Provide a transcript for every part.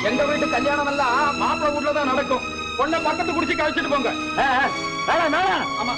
எங்க வீட்டு கல்யாணம் எல்லாம் மாப்பிள்ளை வீட்டுல தான் நடக்கும். பொண்ணை பக்கத்து குடிச்சு கழிச்சிட்டு போங்க. ஆமா.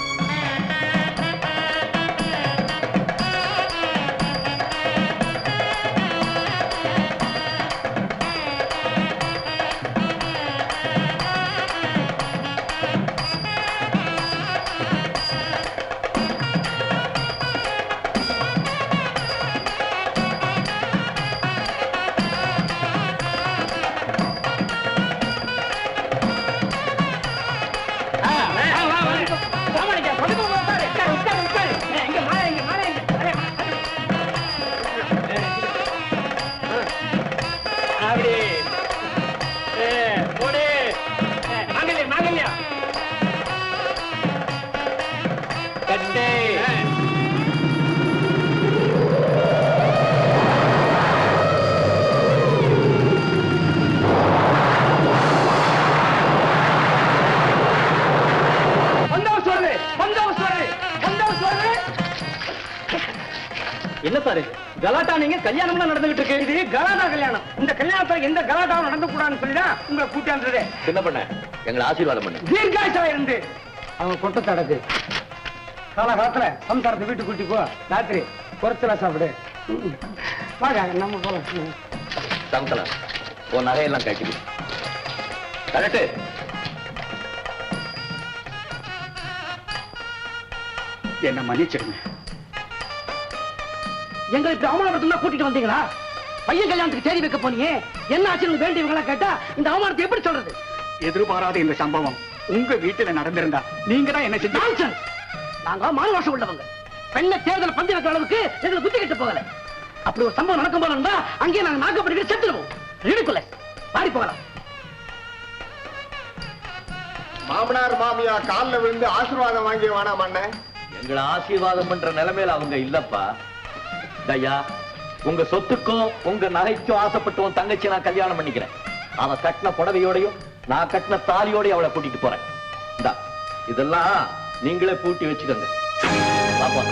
என்ன சார் கலாட்டா? நீங்க கல்யாணம் நடந்துகிட்டு இருக்கு. இது கலாட்டா கல்யாணம். இந்த கல்யாணத்துல எந்த கலாட்டாவும் நடந்து கூடாதுன்னு சொல்லிதான் உங்களை கூட்டியாந்துரு. என்ன பண்ண எங்களை ஆசீர்வாதம் பண்ணு. தீர்காசா இருந்து அவங்க கொட்ட தடக்கு காலகாலத்துல சம்சாரத்தை வீட்டு கூட்டி போ. ராத்திரி குறைச்சலா சாப்பிடு. வாங்க நம்ம போலாம். சங்கலா உன் நகையெல்லாம் கட்டிடு. கரெக்டு. என்ன மன்னிச்சிடுங்க. எங்களை இப்படி அவமானப்படுத்தா கூட்டிட்டு வந்தீங்களா? பையன் கல்யாணத்துக்கு தேடி வைக்க போனீங்க. என்ன ஆச்சுன்னு வேண்டியவங்களா கேட்டா இந்த அவமானத்தை எப்படி சொல்றது? எதிர்பாராத இந்த சம்பவம் உங்க வீட்டுல நடந்திருந்தா நீங்க தான் என்ன செஞ்சீங்க? நாங்க மானவாசம் உள்ளவங்க. பெண்ணை தேர்தல் பந்து வைக்கிற அளவுக்கு எங்களுக்கு புத்தி கட்டு போகல. அப்படி ஒரு சம்பவம் நடக்கும் போல இருந்தா அங்கேயே நாங்க நாக்கப்படி செத்துருவோம். இடுக்குள்ள பாடி போகலாம். மாமனார் மாமியா காலில் விழுந்து ஆசீர்வாதம் வாங்கி வேணாம் அண்ணன். எங்களை ஆசீர்வாதம் பண்ற நிலைமையில அவங்க இல்லப்பா. ஐயா, உங்க சொத்துக்கும் உங்க நகைக்கும் ஆசைப்பட்டு உன் தங்கச்சி நான் கல்யாணம் பண்ணிக்கிறேன். அவ கட்டின புடவையோடையும் நான் கட்டின தாலியோடையும் அவளை கூட்டிட்டு போறேன். இதெல்லாம் நீங்களே பூட்டி வச்சுக்கோங்க. பாப்பா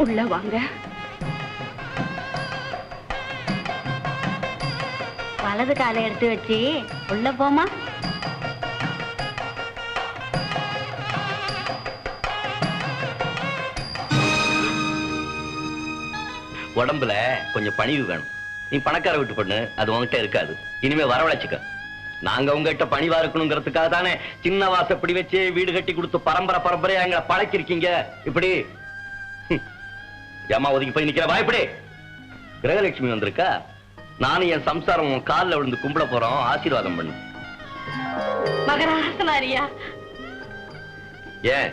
உள்ள வாங்க. வலது காலை எடுத்து வச்சு உள்ள போமா. உடம்புல கொஞ்சம் பணிவு வேணும். நீ பணக்கார விட்டு பண்ணு, அது உங்ககிட்ட இருக்காது. இனிமே வரவழைச்சுக்க. நாங்க உங்ககிட்ட பணிவா இருக்கணுங்கிறதுக்காக தானே சின்ன வாசப்படி வச்சு வீடு கட்டி கொடுத்து பரம்பரை பரம்பரையா எங்களை பழக்கிருக்கீங்க. இப்படி ஏமா ஒதுங்கி போய் நிக்கிற வாய்ப்படி. கிரகலட்சுமி வந்திருக்கா. நானும் என் சம்சாரம் காலில் விழுந்து கும்பிட போறோம். ஆசீர்வாதம் பண்ணு. மகராசனாரியா? ஏன்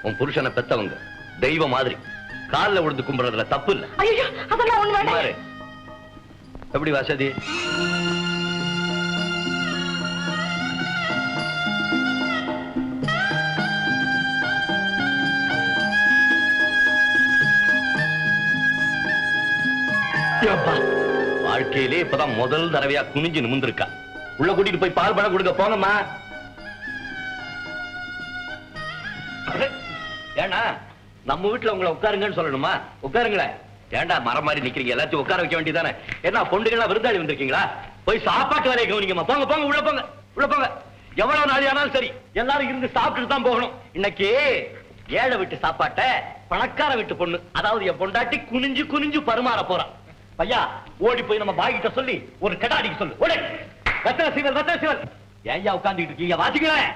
உன் புருஷனை பெத்தவங்க தெய்வம் மாதிரி காலில் விழுந்து கும்பிடுறதுல தப்பு இல்ல. அதெல்லாம் உண்மை. எப்படி வசதி? வாழ்க்கையிலே இப்பதான் முதல் தடவையா குனிஞ்சு நிமிர்ந்திருக்கா. உள்ள கூட்டிட்டு போய் பால் பழம் கொடுக்க போங்கம்மா. ஏண்டா நம்ம வீட்டுல உங்களை உட்காருங்கன்னு சொல்லணுமா? உட்காருங்களேன். ஏண்டா மரம் மாதிரி நிக்கிறீங்க? எல்லாத்தையும் உட்கார வைக்க வேண்டியதானே. என்ன பொண்டுகள்லாம் விருந்தாளி வந்திருக்கீங்களா? போய் சாப்பாட்டு வேலையை கவனிங்கம்மா. போங்க போங்க, உள்ள போங்க, உள்ள போங்க. எவ்வளவு நாளி ஆனாலும் சரி எல்லாரும் இருந்து சாப்பிட்டுட்டு தான் போகணும். இன்னைக்கு ஏழை வீட்டு சாப்பாட்ட பணக்கார வீட்டு பொண்ணு, அதாவது என் பொண்டாட்டி குனிஞ்சு குனிஞ்சு பருமாற போறான். பையா ஓடி போய் நம்ம பாகிட்ட சொல்லி ஒரு கடாடிக்கு சொல்லு. ஓடே வெத்தலை சீவல், வெத்தலை சீவல். ஏயா உட்கார்ந்துட்டு இருக்கீங்க? வாசிக்கிறேன்.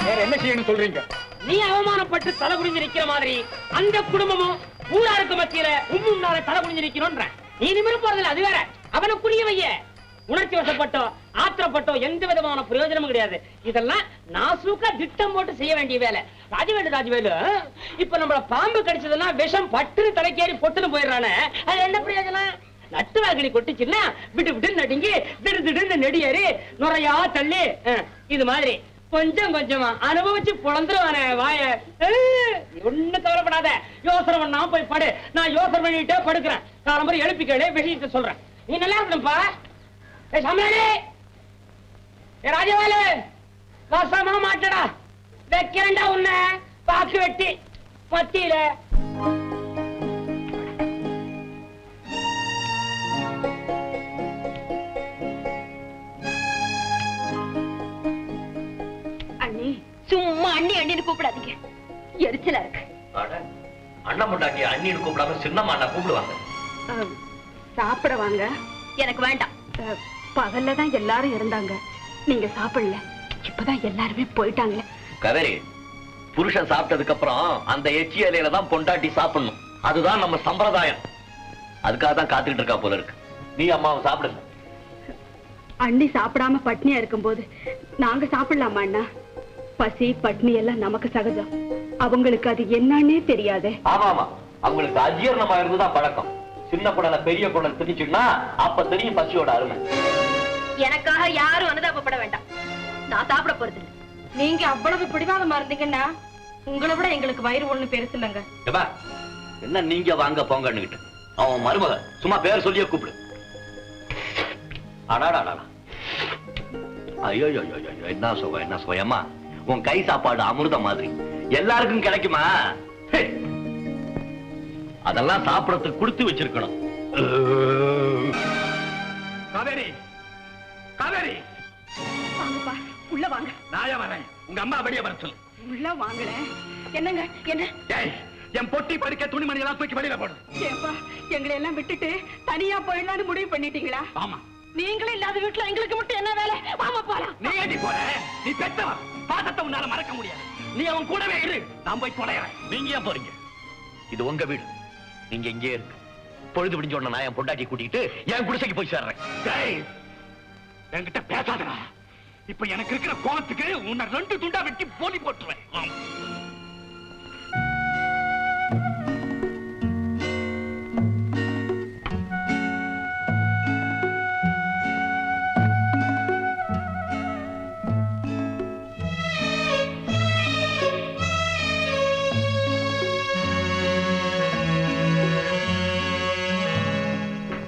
வேற என்ன செய்யணும் சொல்றீங்க? நீ அவமானப்பட்டு தலை குனிஞ்சு நிக்கிற மாதிரி அந்த குடும்பமும் ஊராருக்கு மத்தியில உம்முன்னால தலை குனிஞ்சு நிக்கணும்ன்ற. நீ நிமிர போறதில்ல, அது வேற. அவனை புரிய வைய. உணர்ச்சி வசப்பட்டோ ஆத்திரப்பட்டோ எந்த விதமான பிரயோஜனமும் கிடையாது. இதெல்லாம் நாசூக்கா திட்டம் போட்டு செய்ய வேண்டிய வேலை. ராஜவேலு இப்ப நம்மள பாம்பு கடிச்சதுன்னா விஷம் பட்டு தலைக்கேறி பொட்டுன்னு போயிடுறானே, அது என்ன பிரயோஜனம்? நட்டு வாகனி கொட்டுச்சுன்னா விட்டு விட்டு நடுங்கி திடு திடு நெடியாரு நுறையா தள்ளி இது மாதிரி கொஞ்சம் கொஞ்சமா அனுபவிச்சு புலந்துருவானே வாய. ஒண்ணு கவலைப்படாத, யோசனை பண்ணா போய் படு. நான் யோசனை பண்ணிட்டே படுக்கிறேன். காலம்பரம் எழுப்பி கேளு, விஷயத்தை சொல்றேன். நீ நல்லா இருக்கணும்ப்பா. ராஜவேலு வசமா மாட்டடா, வைக்கிறேன்டா உன்ன பாக்கு வெட்டி மத்தியில. அண்ணி சும்மா அண்ணி அண்ணின்னு கூப்பிடாதீங்க, எரிச்சலா இருக்கு. அண்ணன் முண்டாட்டி அண்ணின்னு கூப்பிடாம சின்னம்மா அண்ணா கூப்பிடுவாங்க. சாப்பிட வாங்க. எனக்கு வேண்டாம். பகல்லதான் எல்லாரும் இருந்தாங்க, நீங்க சாப்பிடல. இப்பதான் எல்லாருமே போயிட்டாங்களே. கவேரி, புருஷன் சாப்பிட்டதுக்கு அப்புறம் அந்த எச்சி இலையில தான் பொண்டாட்டி சாப்பிடணும். அதுதான் நம்ம சம்பிரதாயம். அதுக்காக தான் காத்துக்கிட்டு இருக்கா போல இருக்கு. நீ அம்மாவை சாப்பிடுங்க. அண்ணி சாப்பிடாம பட்னியா இருக்கும்போது நாங்க சாப்பிடலாமா அண்ணா? பசி பட்னி எல்லாம் நமக்கு சகஜம், அவங்களுக்கு அது என்னன்னே தெரியாதே. ஆமா ஆமா, அவங்களுக்கு அஜீரணமா இருந்துதான் பழக்கம். சின்ன குடல பெரிய குடல் திணிச்சுன்னா அப்ப தெரியும் பசியோட அருமை. எனக்காக யாரும் அனுதாபப்பட வேண்டாம், நான் சாப்பிட போறது. நீங்க அவ்வளவு பிடிவாதமா இருந்தீங்கன்னா உங்களை விட எங்களுக்கு வயிறு ஒண்ணு பெருசு இல்லைங்க. என்ன நீங்க வாங்க போங்கன்னுகிட்டு அவன் மருமக சும்மா பேர் சொல்லியே கூப்பிடு. அடாடா, ஐயோ என்ன சுகம், என்ன சுயமா. உன் கை சாப்பாடு அமிர்தம் மாதிரி எல்லாருக்கும் கிடைக்குமா? அதெல்லாம் சாப்பிடறதுக்கு கொடுத்து வச்சிருக்கணும். காவேரி, காவேரி வாங்கப்பா, உள்ள வாங்க. நாயா வரேன், உங்க அம்மா வெளியே வர சொல்லு. உள்ள வாங்கல. என்னங்க என்ன? என் பொட்டி படுக்க துணிமணி எல்லாம் தூக்கி வெளியில போடு. ஏப்பா, எங்களை எல்லாம் விட்டுட்டு தனியா போயிடலான்னு முடிவு பண்ணிட்டீங்களா? ஆமா. நீங்களும் இல்லாத வீட்டுல எங்களுக்கு மட்டும் என்ன வேலை? வாமா போலாம். நீ ஏடி போற? நீ பெத்தவன், பாசத்தை உன்னால மறக்க முடியாது. நீ அவன் கூடவே இரு, நான் போய் தொலைறேன். நீங்க ஏன் போறீங்க? இது உங்க வீடு, நீங்க இங்கே இருக்கு. பொழுது விடிஞ்ச உடனே நான் என் பொண்டாட்டி கூட்டிட்டு என் குடிசைக்கு போய் சேர்றேன். என்கிட்ட பேசாதடா. இப்ப எனக்கு இருக்கிற கோபத்துக்கு உன்னை 2 துண்டா வெட்டி போலி போட்டுருவேன்.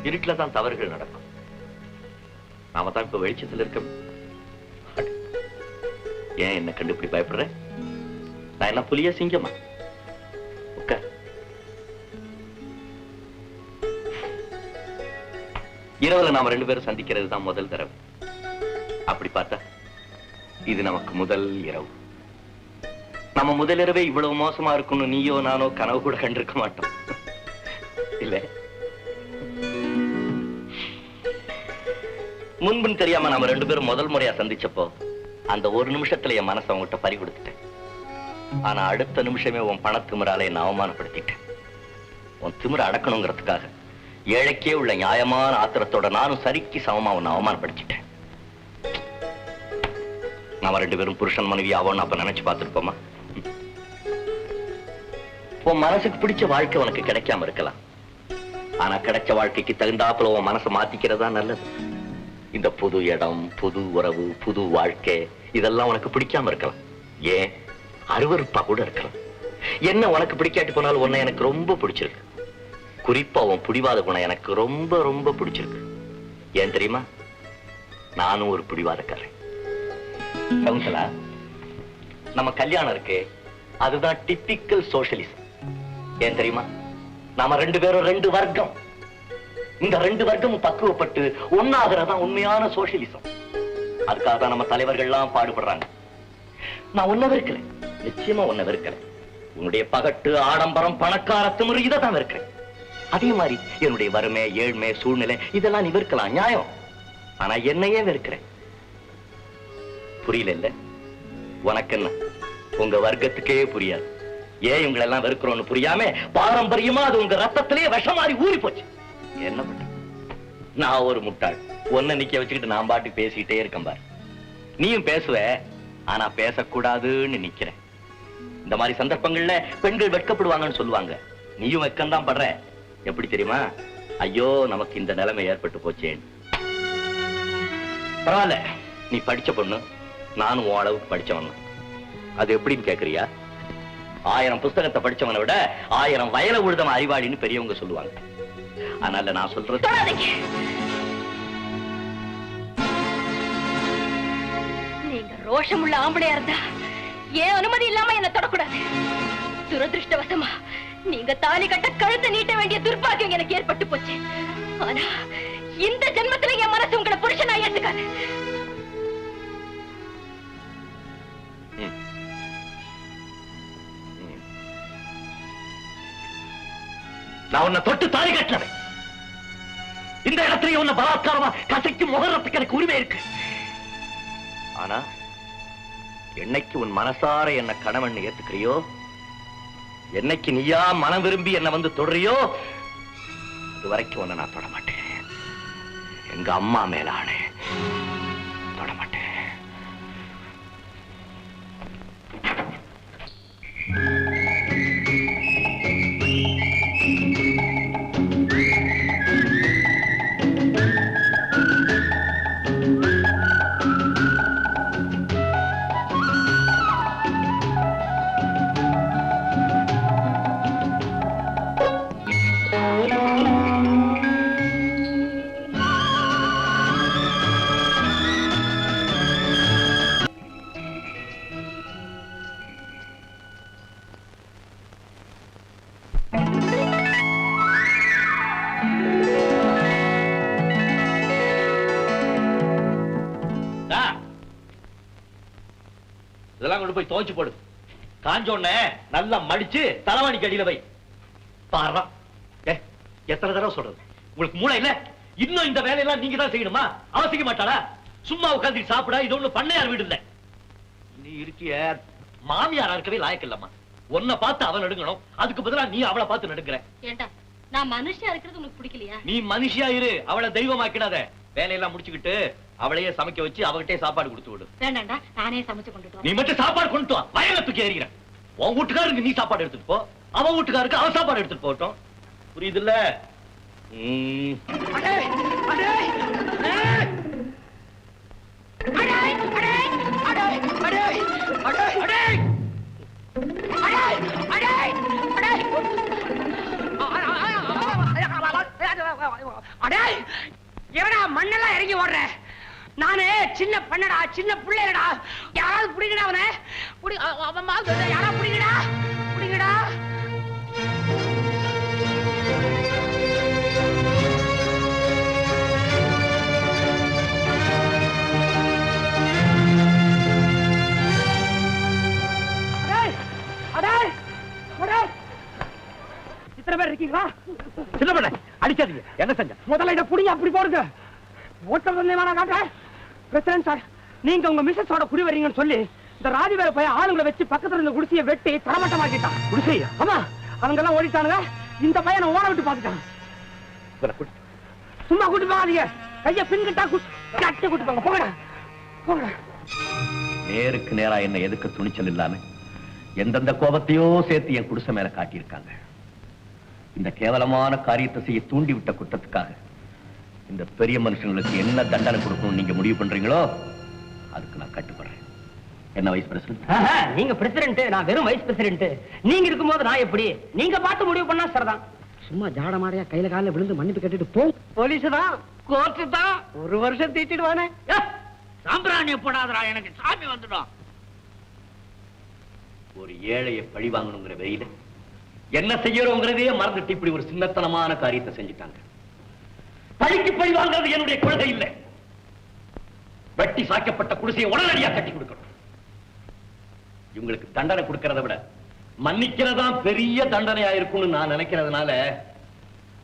இருட்டுல தான் தவறுகள் நடக்கும். நாம தான் இப்ப வெளிச்சத்தில் இருக்க. ஏன் என்ன கண்டு இப்படி பயப்படுற? நான் என்ன புலியா சிங்கமா? இரவுல நாம 2 பேரும் சந்திக்கிறது தான் முதல் தடவை. அப்படி பார்த்தா இது நமக்கு முதல் இரவு. நம்ம முதல் இரவே இவ்வளவு மோசமா இருக்கும்னு நீயோ நானோ கனவு கூட கண்டிருக்க மாட்டோம். இல்ல, முன்புன்னு தெரியாம நாம 2 பேரும் முதல் முறையா சந்திச்சப்போ அந்த ஒரு நிமிஷத்துல என் மனசை அவங்ககிட்ட பறி கொடுத்துட்டேன். ஆனா அடுத்த நிமிஷமே உன் பணத்திமிரால என்ன அவமானப்படுத்திட்டேன். உன் திமிர அடக்கணுங்கிறதுக்காக ஏழைக்கே உள்ள நியாயமான ஆத்திரத்தோட நானும் சரிக்கு சமமா உன்னை அவமானப்படுத்திட்டேன். நாம 2 பேரும் புருஷன் மனைவி ஆவோன்னு அப்ப நினைச்சு பார்த்திருப்போமா? உன் மனசுக்கு பிடிச்ச வாழ்க்கை உனக்கு கிடைக்காம இருக்கலாம். ஆனா கிடைச்ச வாழ்க்கைக்கு தகுந்தாப்புல உன் மனசை மாத்திக்கிறதா நல்லது. இந்த புது இடம், புது உறவு, புது வாழ்க்கை இதெல்லாம் உனக்கு பிடிக்காம இருக்கலாம். ஏன் அருவருப்பா கூட இருக்கலாம். என்ன உனக்கு பிடிக்காட்டி போனாலும் உன்னை எனக்கு ரொம்ப பிடிச்சிருக்கு. குறிப்பா உன் பிடிவாத குணம் எனக்கு ரொம்ப ரொம்ப பிடிச்சிருக்கு. ஏன் தெரியுமா? நானும் ஒரு பிடிவாதக்காரன். சகுந்தலா, நம்ம கல்யாணம் இருக்கு, அதுதான் டிப்பிக்கல் சோஷலிசம். ஏன் தெரியுமா? நாம 2 பேரும் 2 வர்க்கம். இந்த 2 வர்க்கமும் பக்குவப்பட்டு ஒன்னாகிறதா உண்மையான சோஷலிசம். அதுக்காக தான் நம்ம தலைவர்கள்லாம் பாடுபடுறாங்க. நான் உன்னை வெறுக்கிறேன், நிச்சயமா உன்னை வெறுக்கிறேன். உன்னுடைய பகட்டு, ஆடம்பரம், பணக்கார திமிரு இதைத்தான் வெறுக்கிறேன். அதே மாதிரி என்னுடைய வறுமை, ஏழ்மை, சூழ்நிலை இதெல்லாம் நீ வெறுக்கலாம், நியாயம். ஆனா என்னையே வெறுக்கிறேன். புரியல இல்ல? உனக்கு என்ன? உங்க வர்க்கத்துக்கே புரியாது. ஏன் இவங்களெல்லாம் வெறுக்கிறோம்னு புரியாம பாரம்பரியமா அது உங்க ரத்தத்திலேயே விஷமாரி ஊறி போச்சு. என்ன பண்ற? நான் ஒரு முட்டாள். ஒன்ன நிக்க வச்சுக்கிட்டு நான் பாட்டுக்கு பேசிக்கிட்டே இருக்கேன் பாரு. நீயும் பேசுவ, ஆனா பேசக்கூடாதுன்னு நிக்கிறேன். இந்த மாதிரி சந்தர்ப்பங்கள்ல பெண்கள் வெட்கப்படுவாங்கன்னு சொல்லுவாங்க. நீயும் வெட்கம் தான் படுற. எப்படி தெரியுமா? ஐயோ நமக்கு இந்த நிலைமை ஏற்பட்டு போச்சேன். பரவாயில்ல, நீ படிச்ச பொண்ணு, நானும் உன் அளவுக்கு படிச்சவன். அது எப்படின்னு கேக்குறியா? 1000 புஸ்தகத்தை படிச்சவனை விட 1000 வயல உழுதம் அறிவாளின்னு பெரியவங்க சொல்லுவாங்க. அதனால நான் சொல்றது, நீங்க ரோஷமுள்ள ஆம்பளையா இருந்தா ஏன் அனுமதி இல்லாம என்ன தொடக்கூடாது. துரதிருஷ்டவசமா நீங்க தாலி கட்ட கழுத்தை நீட்ட வேண்டிய துர்பாக்கியம் எனக்கு ஏற்பட்டு போச்சு. ஆனா இந்த ஜென்மத்துல என் மனசு உங்களை புருஷனா ஏத்துக்காது. நான் உன்னை தொட்டு தாலி கட்டலவன். இந்த இடத்துல உன்னை பலாத்காரமா கசைக்கு முகரத்துக்கு எனக்கு உரிமை இருக்கு. ஆனா என்னைக்கு உன் மனசார என்ன கணவன் ஏத்துக்கிறியோ, என்னைக்கு நீயா மனம் விரும்பி என்ன வந்து தொடறியோ, அது வரைக்கும் உன்னை நான் தொட மாட்டேன். எங்க அம்மா மேலான தொட மாட்டேன். இதெல்லாம் கொண்டு போய் துவைச்சு போடு. காஞ்சோன்னு நல்லா மடிச்சு தலைவாணிக்கு அடியில வை. பாரு, எத்தனை தடவை சொல்றது? உங்களுக்கு மூளை இல்ல? இன்னும் இந்த வேலையெல்லாம் நீங்க தான் செய்யணுமா? அவசிக்க மாட்டாளா? சும்மா உட்காந்து சாப்பிட. இது ஒண்ணு பண்ணையார் வீடு இல்ல. நீ இருக்கிய மாமியாரா இருக்கவே லாயக்கு இல்லம்மா. உன்னை பார்த்து அவன் நடுங்கணும், அதுக்கு பதிலா நீ அவளை பார்த்து நடுங்குற. ஏண்டா நான் மனுஷியா இருக்கிறது உனக்கு பிடிக்கலையா? நீ மனுஷியா இரு, அவளை தெய்வமாக்கிடாத. வேலையெல்லாம் முடிச்சுக்கிட்டு அவளையே சமைக்க வச்சு அவகிட்டே சாப்பாடு கொடுத்து விடு. வேண்டாண்டா, நானே சமைச்சு கொண்டுட்டு நீ மட்டும் சாப்பாடு கொண்டு வா. வயல தூக்கி எறிகிற. உன் வீட்டுக்காரருக்கு நீ சாப்பாடு எடுத்துட்டு போ, அவன் வீட்டுக்காருக்கு அவன் சாப்பாடு எடுத்துட்டு போட்டோம். புரியுதுல்ல? எவடா மண்ணெல்லாம் இறங்கி ஓடுற? நானு சின்ன பண்ணடா, சின்ன பிள்ளைடா. யாராவது புடிங்கடா அவனை. யாராவது புடிங்கடா, புடிங்கடா. இத்தனை பேர் இருக்கீங்களா? சின்ன பண்ண அடிக்காதீங்க. என்ன செஞ்ச? முதல்ல இதை புடிங்க, அப்படி போடுங்க. பிரசிடன்ட் சார், நீங்க உங்க மிஸ்ஸஸோட குடி வரீங்கன்னு சொல்லி இந்த ராஜவேல போய் ஆளுங்களை வச்சு பக்கத்துல இருந்த குடிசையை வெட்டி தரமட்டமாக்கிட்டான். குடிசையா? ஆமா, அவங்க எல்லாம் ஓடிட்டானுங்க. இந்த பையனை ஓட விட்டு பாத்துட்டான். சும்மா கூட்டு போகாதீங்க. கைய பின்கிட்டா கட்டி கூட்டு போங்க. போங்க போங்க. நேருக்கு நேரா என்ன எதுக்கு துணிச்சல் இல்லாம எந்தெந்த கோபத்தையோ சேர்த்து என் குடிசை மேல காட்டியிருக்காங்க. இந்த கேவலமான காரியத்தை செய்ய தூண்டி விட்ட குற்றத்துக்காக இந்த பெரிய மனுஷங்களுக்கு என்ன தண்டனை கொடுக்கணும் நீங்க முடிவு பண்றீங்களோ அதுக்கு நான் கட்டுப்படுறேன். என்ன வைஸ் பிரசிடென்ட்? நீங்க பிரசிடென்ட், நான் வெறும் வைஸ் பிரசிடென்ட். நீங்க இருக்கும்போது நான் எப்படி? நீங்க பார்த்து முடிவு பண்ணா சரிதான். சும்மா ஜாட மாடையா கையில காலில் விழுந்து மன்னிப்பு கேட்டுட்டு போ. போலீஸ் தான், கோர்ட்டு தான். 1 வருஷம் தீட்டிடுவானே. சாம்பிராணிய போடாதடா, எனக்கு சாமி வந்துடும். ஒரு ஏழையை பழி வாங்கணுங்கிற வெயில என்ன செய்யறோங்கிறதையே மறந்துட்டு இப்படி ஒரு சின்னத்தனமான காரியத்தை செஞ்சுட்டாங்க. பழிக்கு பழி வாங்குறது என்னுடைய கொள்கை இல்லை. வெட்டி சாக்கப்பட்ட குடிசையை உடனடியாக கட்டி கொடுக்கணும். இவங்களுக்கு தண்டனை கொடுக்கறதை விட மன்னிக்கிறதா பெரிய தண்டனையா இருக்கும்னு நான் நினைக்கிறதுனால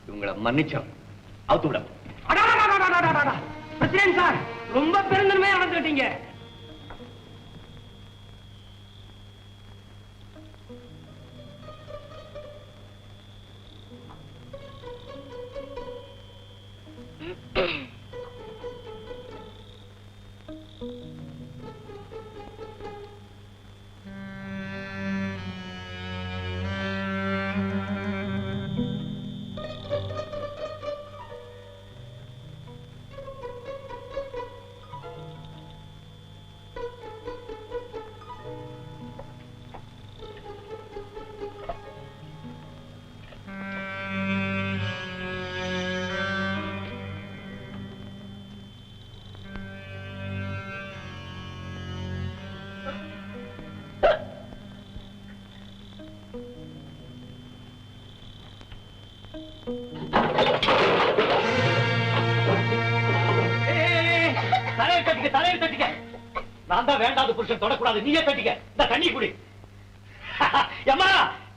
இவங்களை மன்னிச்சோம் அவுத்து விட. பிரசிடென்ட் சார், ரொம்ப பெருந்தன்மையா நடந்துட்டீங்க. தலையை தட்டிக்க. நான் தான் வேண்டாத புருஷன் தொடக்கூடாது, நீயே தட்டிக்க. இந்த தண்ணி குடி. அம்மா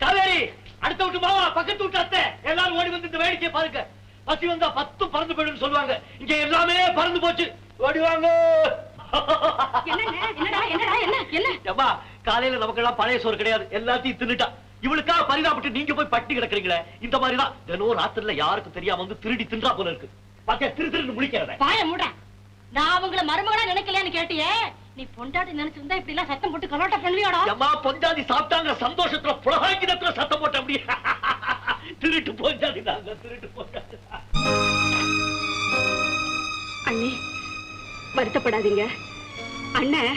காவேரி, அடுத்த விட்டு மாவா, பக்கத்து விட்டு அத்தை எல்லாரும் ஓடி வந்து இந்த வேடிக்கையை பாருங்க. பசி வந்தா 10 பறந்து போயிடும் சொல்லுவாங்க. இங்க எல்லாமே பறந்து போச்சு. ஓடிவாங்க. அம்மா காலையில நமக்கு எல்லாம் பழைய சோறு கிடையாது, எல்லாத்தையும் தின்னுட்டா. இவளுக்காக பரிதாபப்பட்டு நீங்க போய் பட்டி கிடக்குறீங்களே. இந்த மாதிரிதான் தினம் ராத்திரில யாருக்கும் தெரியாம வந்து திருடி தின்றா போல இருக்கு. பாக்க திரு திருன்னு முடிக்கிறத பாய மூட. நான் அவங்கள மருமகளா நினைக்கலையான்னு கேட்டியே. நீ பொண்டாட்டி நினைச்சிருந்தா இப்படி எல்லாம் சத்தம் போட்டு கலாட்டா பண்ணுவியாடா? அம்மா பொஞ்சாதி சாப்பிட்டாங்க சந்தோஷத்துல புலகாங்கிதத்துல சத்தம் போட்ட அப்படி. திருட்டு பொஞ்சாதி நாங்க, திருட்டு பொஞ்சாதி. அண்ணே வருத்தப்படாதீங்க. அண்ணன்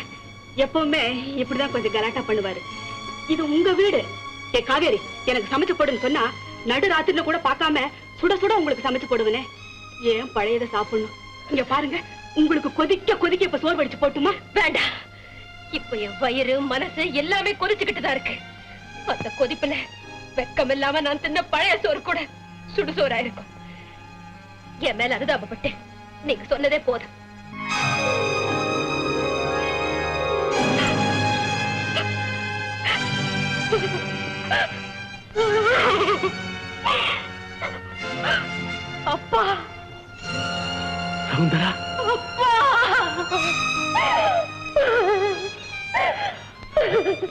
எப்பவுமே இப்படிதான் கொஞ்சம் கலாட்டா பண்ணுவாரு. இது உங்க வீடு. ஏ காவேரி, எனக்கு சமைச்சு போடுன்னு சொன்னா நடு ராத்திரில கூட பார்க்காம சுட சுட உங்களுக்கு சமைச்சு போடுவனே. ஏன் பழையதை சாப்பிடணும்? இங்க பாருங்க, உங்களுக்கு கொதிக்க கொதிக்க இப்ப சோறு வடிச்சு போட்டுமா? வேண்டாம். இப்ப என் வயிறு மனசு எல்லாமே கொதிச்சுக்கிட்டு தான் இருக்கு. அந்த கொதிப்புல வெக்கம் இல்லாம நான் தின்ன பழைய சோறு கூட சுடுசோறா இருக்கும். என் மேல அனுதாபப்பட்டு நீங்க சொன்னதே போதும். அப்பா, சௌந்தரா, அப்பா,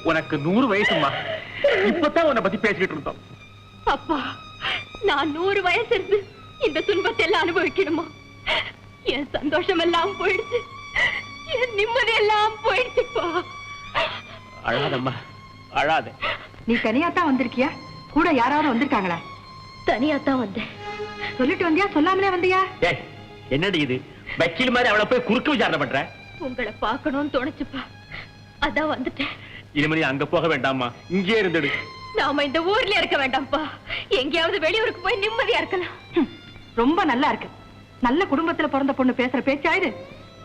உனக்கு 100 வயசுமா? இப்பதான் உன்னை பத்தி பேசிக்கிட்டு இருந்தோம். அப்பா, நான் 100 வயசு இருந்து இந்த துன்பத்தை எல்லாம் அனுபவிக்கணுமா? என் சந்தோஷம் எல்லாம் போயிடுச்சு, என் நிம்மதி எல்லாம் போயிடுச்சுப்பா. அழாதம்மா, அழாத. நீ தனியாத்தான் வந்திருக்கியா? கூட யாராவது வந்திருக்காங்களா? தனியாத்தான் வந்தேன். சொல்லிட்டு வந்தியா, சொல்லாமலே வந்தியா? ஏய் என்னடி இது? வக்கீல் மாதிரி அவளை போய் குறுக்கு விசாரணை பண்ற? உங்களை பார்க்கணும்னு தோணுச்சுப்பா, அதான் வந்துட்டேன். இனிமே அங்க போக வேண்டாமா, இங்கே இருந்துடு. நாம இந்த ஊர்ல இருக்க வேண்டாம்ப்பா, எங்கேயாவது வெளியூருக்கு போய் நிம்மதியா இருக்கலாம். ரொம்ப நல்லா இருக்கு. நல்ல குடும்பத்துல பிறந்த பொண்ணு பேசுற பேச்சாயுது.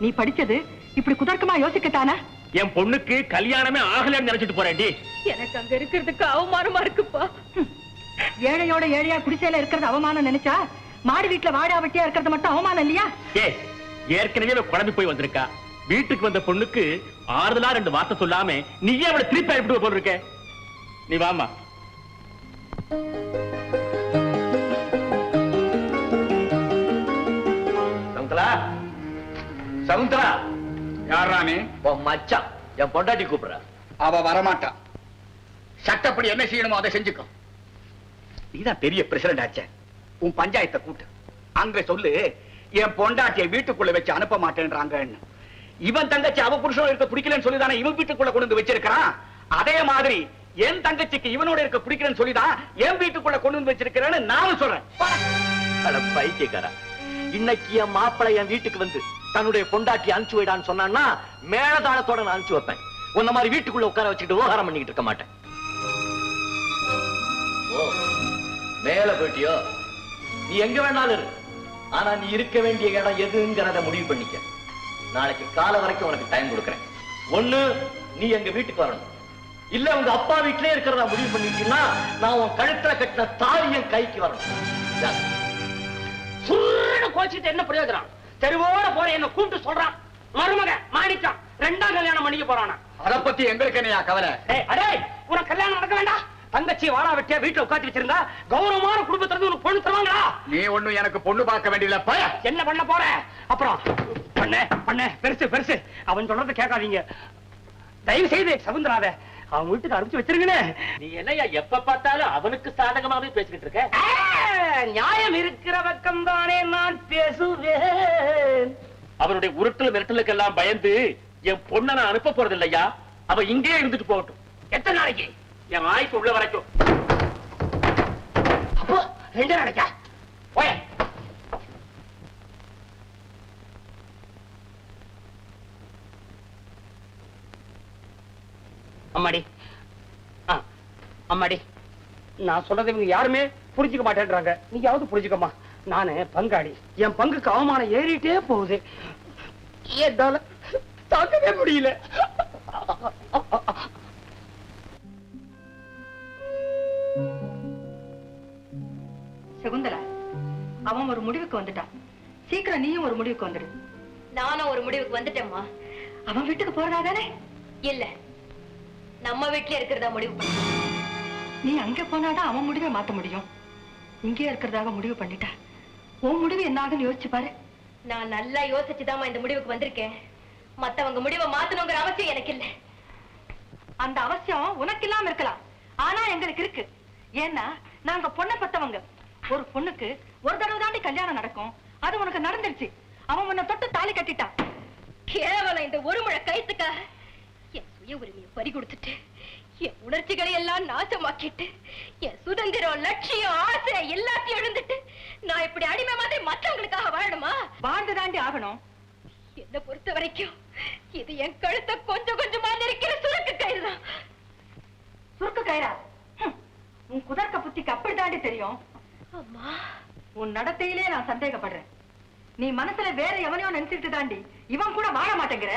நீ படிச்சது இப்படி குதர்க்கமா யோசிக்கத்தானா? என் பொண்ணுக்கு கல்யாணமே ஆகலன்னு நினைச்சிட்டு போறேன்டி. எனக்கு அங்க இருக்கிறதுக்கு அவமானமா இருக்குப்பா. ஏழையோட ஏழையா குடிசையில இருக்கிறது அவமானம் நினைச்சா, மாடி வீட்டுல வாடா வெட்டியா இருக்கிறது மட்டும் அவமானம் இல்லையா? ஏய் ஏற்கனவே குழம்பி போய் வந்திருக்கா. வீட்டுக்கு வந்த பொண்ணுக்கு ஆறுதலா 2 வார்த்தை சொல்லாம நீயே அவளை திருப்பி அனுப்பிட்டு போல இருக்க. நீ வாமா. சகுந்தலா, சகுந்தலா. யாரா நீ? உன் மச்சான், என் பொண்டாட்டி கூப்பிடுற. அவ வரமாட்டா. சட்டப்படி என்ன செய்யணுமோ அதை செஞ்சுக்கோ. நீதான் பெரிய பிரசிடண்ட் ஆச்சே, உன் பஞ்சாயத்தை கூட்டு. அங்க சொல்லு, என் பொண்டாட்டியை வீட்டுக்குள்ள வச்சு அனுப்ப மாட்டேன்றாங்கன்னு. இவன் தங்கச்சி அவ புருஷனோட இருக்க பிடிக்கலன்னு சொல்லிதானே இவன் வீட்டுக்குள்ள கொண்டு வந்து வச்சிருக்கான். அதே மாதிரி என் தங்கச்சிக்கு இவனோட இருக்க பிடிக்கலன்னு சொல்லிதான் என் வீட்டுக்குள்ள கொண்டு வந்து வச்சிருக்கிறேன்னு நானும் சொல்றேன். பைத்தியக்காரா, இன்னைக்கு என் மாப்பிள்ளை என் வீட்டுக்கு வந்து தன்னுடைய பொண்டாட்டி அனுப்பிச்சு வைடான்னு சொன்னான்னா மேலதாளத்தோட நான் அனுப்பிச்சு வைப்பேன். உன்ன மாதிரி வீட்டுக்குள்ள உட்கார வச்சுக்கிட்டு விவகாரம் பண்ணிக்கிட்டு இருக்க மாட்டேன். ஓ, மேல போயிட்டியோ? நீ எங்க வேணாலும் இரு, ஆனா நீ இருக்க வேண்டிய இடம் எதுங்கிறத முடிவு பண்ணிக்க. நாளைக்கு கால வரைக்கும் உனக்கு டைம் கொடுக்கறேன். ஒண்ணு நீ எங்க வீட்டுக்கு வரணும், இல்ல உங்க அப்பா வீட்டிலே இருக்கிறதா முடிவு பண்ணிட்டீங்கன்னா நான் உன் கழுத்துல கட்டின தாலியும் கைக்கு வரணும். சுருன்னு கோச்சிட்டு என்ன பிரயோஜனம்? தெருவோட போற என்ன கூப்பிட்டு சொல்றான், மருமக மாணிக்கம் 2ஆம் கல்யாணம் பண்ணிக்க போறானா? அதை பத்தி எங்களுக்கு என்னையா கவலை? அடே, உனக்கு கல்யாணம் நடக்க வேண்டாம். தங்கச்சி வாடா வெட்டியா வீட்டுல உட்காந்து வச்சிருந்தா கௌரவமான குடும்பத்துல இருந்து உனக்கு பொண்ணு தருவாங்களா? நீ ஒண்ணும் எனக்கு பொண்ணு பார்க்க வேண்டியல. என்ன பண்ண போற? அப்புறம் பண்ண பெருசு பெருசு அவன் சொல்றத கேட்காதீங்க. தயவு செய்து சகுந்தராத அவன் வீட்டுக்கு அனுப்பிச்சு வச்சிருங்கன்னு. நீ என்னையா எப்ப பார்த்தாலும் அவனுக்கு சாதகமாவே பேசிக்கிட்டு இருக்க? நியாயம் இருக்கிற பக்கம் தானே நான் பேசுவேன். அவருடைய உருட்டல் மிரட்டலுக்கெல்லாம் பயந்து என் பொண்ணை நான் அனுப்ப போறது இல்லையா. அவ இங்கே இருந்துட்டு போகட்டும். எத்தனை நாளைக்கு? என் ஆயுசு உள்ள வரைக்கும். அப்போ 2 நாளைக்கா? போய. அம்மாடி, அம்மாடி, நான் சொல்றதை இவங்க யாருமே புரிஞ்சுக்க மாட்டேன்றாங்க. நீயாவது புரிஞ்சுக்கமா. நானு பங்காளி, என் பங்குக்கு அவமானம் ஏறிட்டே போகுது. என்னால தாக்கவே முடியல. சகுந்தலா, அவன் ஒரு முடிவுக்கு வந்துட்டான். சீக்கிரம் நீயும் ஒரு முடிவுக்கு வந்துடு. நானும் ஒரு முடிவுக்கு வந்துட்டேம்மா. அவன் வீட்டுக்கு போறதா தானே? இல்ல, நம்ம வீட்டுல இருக்கிறதா முடிவு பண்ண. நீ அங்க போனாதான் அவன் முடிவை மாத்த முடியும். இங்கே இருக்கிறதாக முடிவு பண்ணிட்டா உன் முடிவு என்ன ஆகுன்னு யோசிச்சு பாரு. நான் நல்லா யோசிச்சுதாம்மா இந்த முடிவுக்கு வந்திருக்கேன். மத்தவங்க முடிவை மாத்தணுங்கிற அவசியம் எனக்கு இல்ல. அந்த அவசியம் உனக்கு இல்லாம இருக்கலாம், ஆனா எங்களுக்கு இருக்கு. ஏன்னா நாங்க பொண்ணை பத்தவங்க. ஒரு பொண்ணுக்கு ஒரு தடவை தாண்டி கல்யாணம் நடக்கும். அது உனக்கு நடந்துருச்சு. அவன் உன்னை தொட்டு தாலி கட்டிட்டான். கேவலம் இந்த ஒரு முழ கைத்துக்காக என் சுய உரிமையை பறி கொடுத்துட்டு, என் உணர்ச்சிகளை எல்லாம் நாசமாக்கிட்டு, என் சுதந்திரம், லட்சியம், ஆசை எல்லாத்தையும் எழுந்துட்டு நான் இப்படி அடிமை மாதிரி மற்றவங்களுக்காக வாழணுமா? வாழ்ந்து தாண்டி ஆகணும். என்னை பொறுத்த வரைக்கும் இது என் கழுத்தை கொஞ்சம் கொஞ்சமா நெருக்கிற சுருக்கு கயிறுதான். சுருக்கு கயிறா? உன் குதர்க்க புத்திக்கு அப்படி தாண்டி தெரியும். அம்மா, உன் நடத்தையிலே நான் சந்தேகப்படுறேன். நீ மனசுல வேற எவனையோ நினைச்சிட்டு தாண்டி இவன் கூட வாழ மாட்டேங்கிற.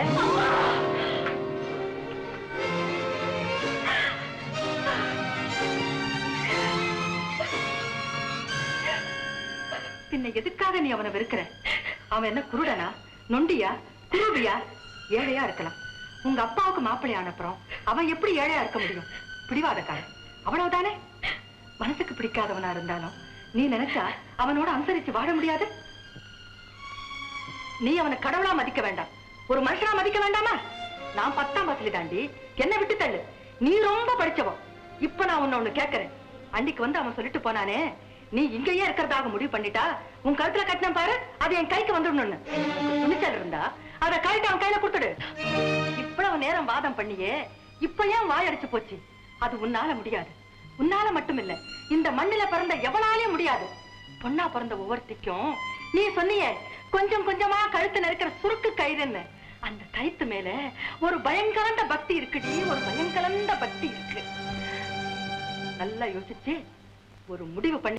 பின்ன எதுக்காக நீ அவனை வெறுக்கிற? அவன் என்ன குருடனா, நொண்டியா, குருவியா? ஏழையா இருக்கலாம். உங்க அப்பாவுக்கு மாப்பிள்ளை ஆனப்புறம் அவன் எப்படி ஏழையா இருக்க முடியும்? பிடிவாதக்காரன், அவ்வளவுதானே. மனசுக்கு பிடிக்காதவனா இருந்தாலும் நீ நினைச்சா அவனோட அனுசரிச்சு வாழ முடியாது. நீ அவனை கடவுளா மதிக்க வேண்டாம், ஒரு மனுஷனா மதிக்க வேண்டாமா? நான் 10ஆம் வயசுல தாண்டி என்ன விட்டு தள்ளு. நீ ரொம்ப படிச்சவன். இப்ப நான் உன்ன ஒண்ணு கேட்கிறேன். அன்னைக்கு வந்து அவன் சொல்லிட்டு போனானே, நீ இங்கேயே இருக்கிறதாக முடிவு பண்ணிட்டா உன் கழுத்துல கட்டின பாரு, அது என் கைக்கு வந்துடணும்னு. துணிச்சல் இருந்தா அதை கழட்டி அவன் கையில கொடுத்துடு. இவ்வளவு நேரம் வாதம் பண்ணியே இப்ப ஏன் வாயடிச்சு போச்சு? அது உன்னால முடியாது. உன்னால மட்டும் இல்ல, இந்த மண்ணில பிறந்த எவனாலையும் முடியாது. பொண்ணா பிறந்த ஒவ்வொருத்திக்கும் நீ சொன்னியே கொஞ்சம் கொஞ்சமா கழுத்து நெருக்கிற சுருக்கு கயிறுன்னு. அந்த கயித்து மேல ஒரு பயங்கரந்த பக்தி இருக்குடி, ஒரு பயங்கரந்த பக்தி இருக்கு. நல்லா யோசிச்சு ஒரு முடிவு பண்ணி.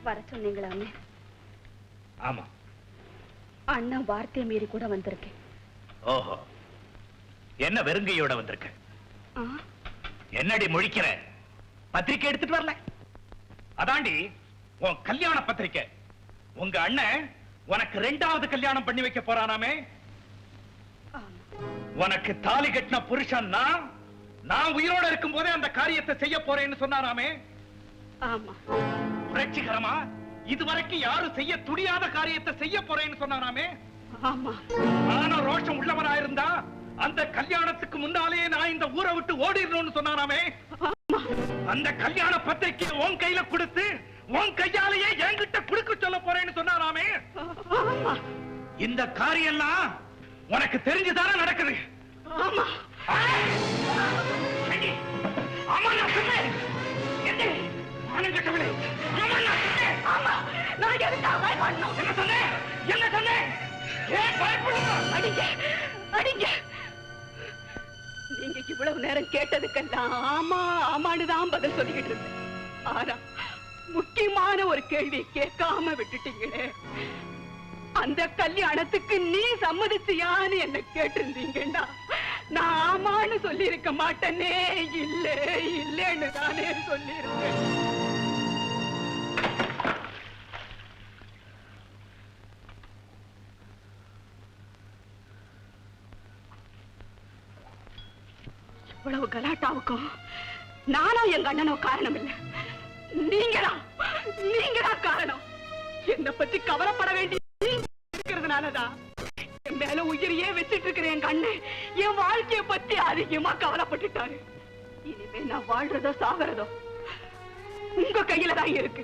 வர சொன்னீங்களா? ஆமா. அண்ணா வார்த்தையை மீறி கூட வந்திருக்கேன். ஓஹோ, என்ன வெறுங்கையோட வந்திருக்க? என்னடி முழிக்கிற? பத்திரிக்கை எடுத்துட்டு வரல? அதாண்டி உன் கல்யாண பத்திரிக்கை. உங்க அண்ணன் உனக்கு 2வது கல்யாணம் பண்ணி வைக்க போறானாமே. உனக்கு தாலி கட்டின புருஷன் நான் உயிரோட இருக்கும் போதே அந்த காரியத்தை செய்ய போறேன்னு சொன்னாராமே. ஆமா. புரட்சிகரமா இதுவரைக்கும் யாரும் செய்ய துடியாத காரியத்தை செய்ய போறேன்னு சொன்னாராமே. ஆமா. ஆனா ரோஷம் உள்ளவனா இருந்தா அந்த கல்யாணத்துக்கு முன்னாலேயே நான் இந்த ஊரை விட்டு ஓடிடணும்னு சொன்னாராமே. அந்த கல்யாண பத்திரிக்கை உன் கையில கொடுத்து உன் கையாலேயே என்கிட்ட குடுக்க சொல்ல போறேன்னு சொன்னாராமே. இந்த காரியம் எல்லாம் உனக்கு தெரிஞ்சுதானே நடக்குது? ஆமா. ஆமா, நான் சொன்னேன். என்ன சொன்னேன்? ஏன் பயப்படணும்? அடிங்க, அடிங்க. நீங்க இவ்வளவு நேரம் கேட்டதுக்கெல்லாம் ஆமா ஆமான்னு தான் பதில் சொல்லிக்கிட்டு இருந்தேன். ஆனா முக்கியமான ஒரு கேள்வி கேட்காம விட்டுட்டீங்களே. அந்த கல்யாணத்துக்கு நீ சம்மதிச்சியான்னு என்ன கேட்டிருந்தீங்கன்னா நான் ஆமான்னு சொல்லி இருக்க மாட்டேனே. இல்ல இல்லன்னு தானே சொல்லியிருக்கேன். இவ்வளவு கலாட்டாவுக்கும் நானும் எங்க அண்ணனும் காரணம் இல்ல. நீங்களா காரணம். என்னை பத்தி கவலைப்பட வேண்டிய இருக்கிறதுனாலதான் என் மேல உயிரையே வச்சிட்டு இருக்கிற என் அண்ணன் என் வாழ்க்கைய பத்தி அதிகமா கவலைப்பட்டுட்டாரு. இனிமே நான் வாழ்றதோ சாகிறதோ உங்க கையில தான் இருக்கு.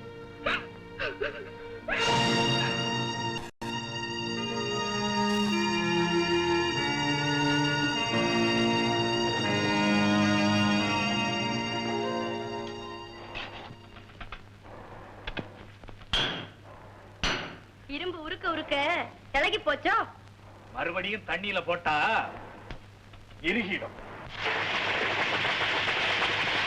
இரும்பு உருக்க உருக்க இலகி போச்சோ. மறுபடியும் தண்ணியில போட்டா இறுகிடும்.